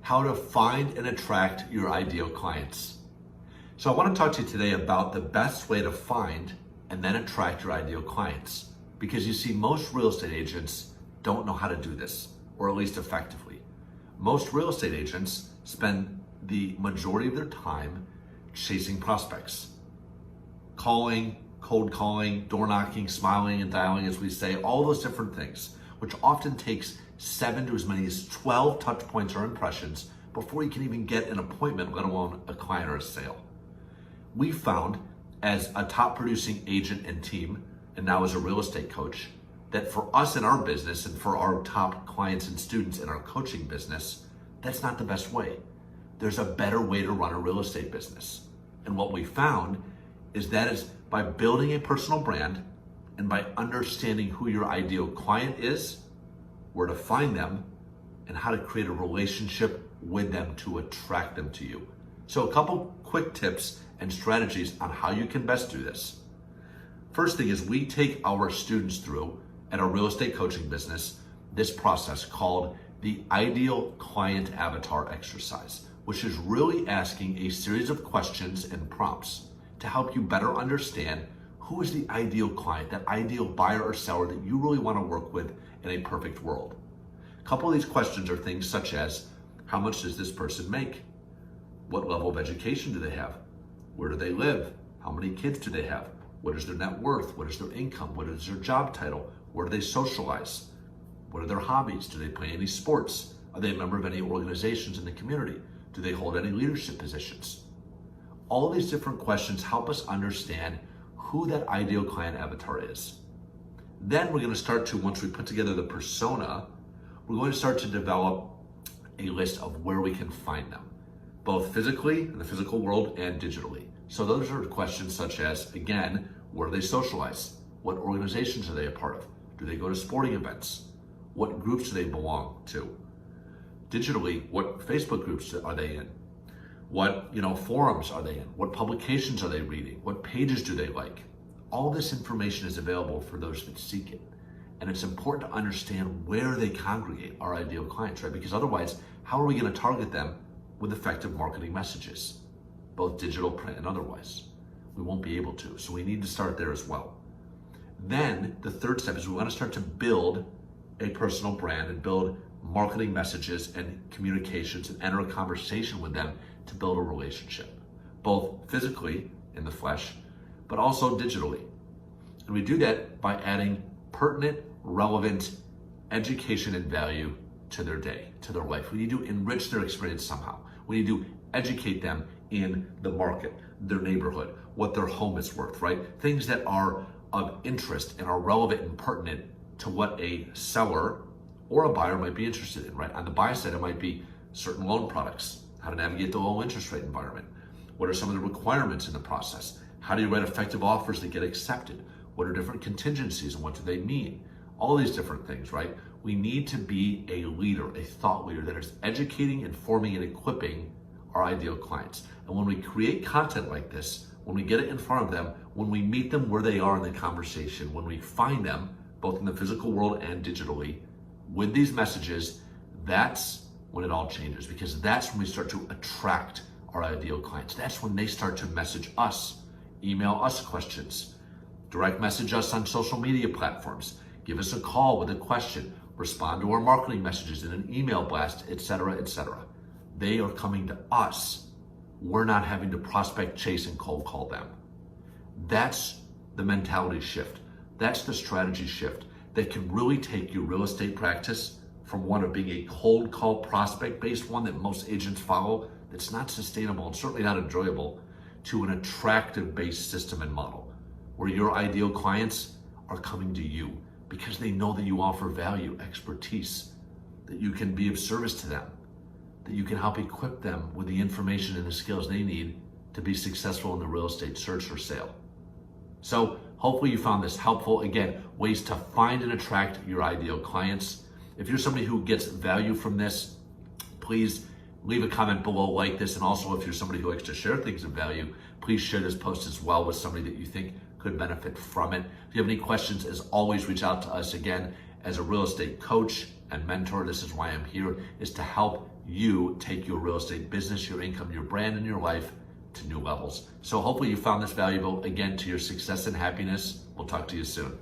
how to find and attract your ideal clients. So I want to talk to you today about the best way to find and then attract your ideal clients. Because you see, most real estate agents don't know how to do this, or at least effectively. Most real estate agents spend the majority of their time chasing prospects. Calling, cold calling, door knocking, smiling and dialing, as we say, all those different things, which often takes 7 to as many as 12 touch points or impressions before you can even get an appointment, let alone a client or a sale. We found, as a top producing agent and team, and now as a real estate coach, that for us in our business and for our top clients and students in our coaching business, that's not the best way. There's a better way to run a real estate business. And what we found is that is by building a personal brand and by understanding who your ideal client is, where to find them, and how to create a relationship with them to attract them to you. So a couple quick tips and strategies on how you can best do this. First thing is, we take our students through at our real estate coaching business this process called the ideal client avatar exercise, which is really asking a series of questions and prompts to help you better understand who is the ideal client, that ideal buyer or seller that you really want to work with in a perfect world. A couple of these questions are things such as, how much does this person make? What level of education do they have? Where do they live? How many kids do they have? What is their net worth? What is their income? What is their job title? Where do they socialize? What are their hobbies? Do they play any sports? Are they a member of any organizations in the community? Do they hold any leadership positions? All these different questions help us understand who that ideal client avatar is. Then we're going to start to, once we put together the persona, we're going to start to develop a list of where we can find them, both physically in the physical world and digitally. So those are questions such as, again, where do they socialize? What organizations are they a part of? Do they go to sporting events? What groups do they belong to? Digitally, what Facebook groups are they in? What forums are they in? What publications are they reading? What pages do they like? All this information is available for those that seek it. And it's important to understand where they congregate, our ideal clients, right? Because otherwise, how are we going to target them with effective marketing messages, both digital, print, and otherwise? We won't be able to. So we need to start there as well. Then the third step is we want to start to build a personal brand and build marketing messages and communications and enter a conversation with them to build a relationship, both physically in the flesh, but also digitally. And we do that by adding pertinent, relevant education and value to their day, to their life. We need to enrich their experience somehow. We need to educate them in the market, their neighborhood, what their home is worth, right? Things that are of interest and are relevant and pertinent to what a seller or a buyer might be interested in, right? On the buy side, it might be certain loan products, how to navigate the low interest rate environment. What are some of the requirements in the process? How do you write effective offers that get accepted? What are different contingencies and what do they mean? All these different things, right? We need to be a leader, a thought leader that is educating, informing, and equipping our ideal clients. And when we create content like this, when we get it in front of them, when we meet them where they are in the conversation, when we find them, both in the physical world and digitally, with these messages, that's when it all changes, because that's when we start to attract our ideal clients. That's when they start to message us, email us questions, direct message us on social media platforms, give us a call with a question, respond to our marketing messages in an email blast, etc., etc. They are coming to us. We're not having to prospect, chase, and cold call them. That's the mentality shift. That's the strategy shift that can really take your real estate practice from one of being a cold call prospect-based one that most agents follow, that's not sustainable and certainly not enjoyable, to an attractive-based system and model where your ideal clients are coming to you because they know that you offer value, expertise, that you can be of service to them, that you can help equip them with the information and the skills they need to be successful in the real estate search or sale. So hopefully you found this helpful. Again, ways to find and attract your ideal clients. If you're somebody who gets value from this, please leave a comment below like this. And also, if you're somebody who likes to share things of value, please share this post as well with somebody that you think could benefit from it. If you have any questions, as always, reach out to us again as a real estate coach, and mentor. This is why I'm here, is to help you take your real estate business, your income, your brand, and your life to new levels. So hopefully you found this valuable, again, to your success and happiness. We'll talk to you soon.